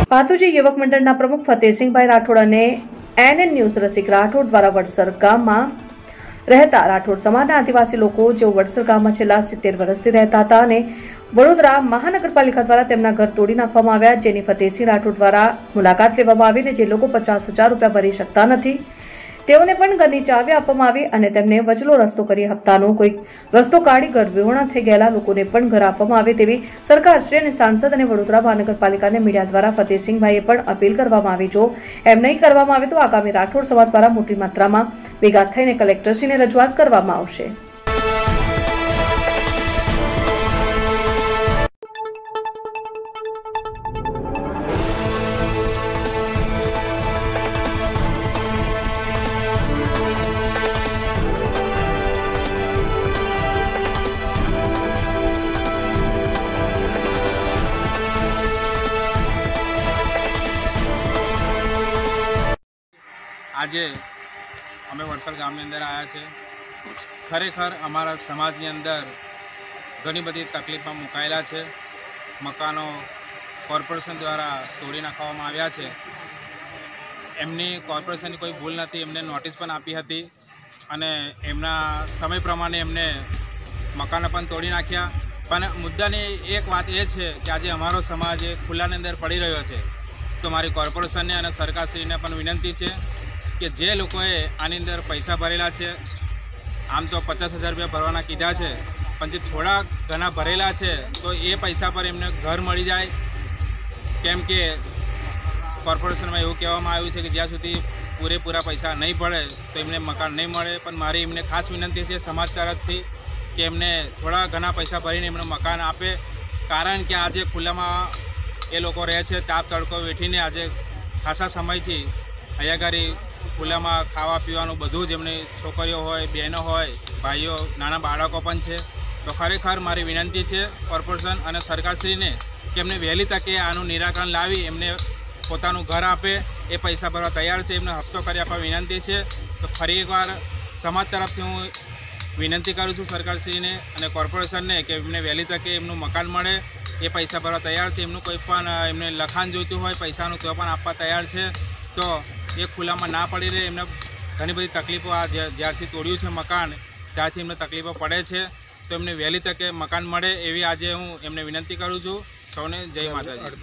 પાતુજી યુવક મંડળના પ્રમુખ ફતેહસિંહભાઈ રાઠોડ અને NN ન્યૂઝ રસિક રાઠોડ દ્વારા વડસર ગામમાં રહેતા રાઠોડ સમાજના આદિવાસી લોકો જેઓ વડસર ગામમાં છેલ્લા 70 વર્ષથી રહેતા હતા અને વડોદરા મહાનગરપાલિકા દ્વારા તેમના ઘર તોડી નાખવામાં આવ્યા, જેની ફતેહસિંહ રાઠોડ દ્વારા મુલાકાત લેવામાં આવી અને જે લોકો 50,000 રૂપિયા ભરી શકતા નથી તેઓને પણ ઘરની ચાવી આપવામાં આવી અને તેમને વચલો રસ્તો કરી હપ્તાનો કોઈ રસ્તો કાઢી ઘર વિહોણા થઈ ગયેલા લોકોને પણ ઘર આપવામાં આવે તેવી સરકારશ્રી અને સાંસદ અને વડોદરા મહાનગરપાલિકાને મીડિયા દ્વારા ફતેહસિંહભાઈએ પણ અપીલ કરવામાં આવી. જો એમ નહીં કરવામાં આવે તો આગામી રાઠોડ સમાજ દ્વારા મોટી માત્રામાં ભેગા થઈને કલેક્ટરશ્રીને રજૂઆત કરવામાં આવશે. આજે અમે વડસર ગામની અંદર આવ્યા છે. ખરેખર અમારા સમાજની અંદર ઘણી બધી તકલીફમાં મુકાયેલા છે. મકાનો કોર્પોરેશન દ્વારા તોડી નાખવામાં આવ્યા છે. એમની કોર્પોરેશનની કોઈ ભૂલ નથી, એમને નોટિસ પણ આપી હતી અને એમના સમય પ્રમાણે એમને મકાનો પણ તોડી નાખ્યા. પણ મુદ્દાની એક વાત એ છે કે આજે અમારો સમાજ ખુલ્લાની અંદર પડી રહ્યો છે. તો મારી કોર્પોરેશનને અને સરકારશ્રીને પણ વિનંતી છે કે જે લોકોએ આની અંદર પૈસા ભરેલા છે, આમ તો 50,000 રૂપિયા ભરવાના કીધા છે, પણ જે થોડા ઘણા ભરેલા છે તો એ પૈસા પર એમને ઘર મળી જાય. કેમ કે કોર્પોરેશનમાં એવું કહેવામાં આવ્યું છે કે જ્યાં સુધી પૂરેપૂરા પૈસા નહીં પડે તો એમને મકાન નહીં મળે. પણ મારી એમને ખાસ વિનંતી છે સમાજ તરફથી કે એમને થોડા ઘણા પૈસા ભરીને એમને મકાન આપે. કારણ કે આજે ખુલ્લામાં એ લોકો રહે છે, તાપ તડકો વેઠીને આજે ખાસા સમયથી અહીંયા ગાડી ખુલ્લામાં ખાવા પીવાનું બધું જ એમની છોકરીઓ હોય, બહેનો હોય, ભાઈઓ, નાના બાળકો પણ છે. તો ખરેખર મારી વિનંતી છે કોર્પોરેશન અને સરકારશ્રીને કે એમને વહેલી તકે આનું નિરાકરણ લાવી એમને પોતાનું ઘર આપે. એ પૈસા ભરવા તૈયાર છે, એમને હપ્તો કરી આપવા વિનંતી છે. તો ફરી એકવાર સમાજ તરફથી હું વિનંતી કરું છું સરકારશ્રીને અને કોર્પોરેશનને કે એમને વહેલી તકે એમનું મકાન મળે. એ પૈસા ભરવા તૈયાર છે. એમનું કોઈ પણ એમને લખાણ જોઈતું હોય પૈસાનું તો પણ આપવા તૈયાર છે. તો એ ખુલ્લામાં ના પડી રહે. એમને ઘણી બધી તકલીફો આ જ્યારથી તોડ્યું છે મકાન ત્યારથી એમને તકલીફો પડે છે. તો એમને વહેલી તકે મકાન મળે એવી આજે હું એમને વિનંતી કરું છું. સૌને જય માતાજી.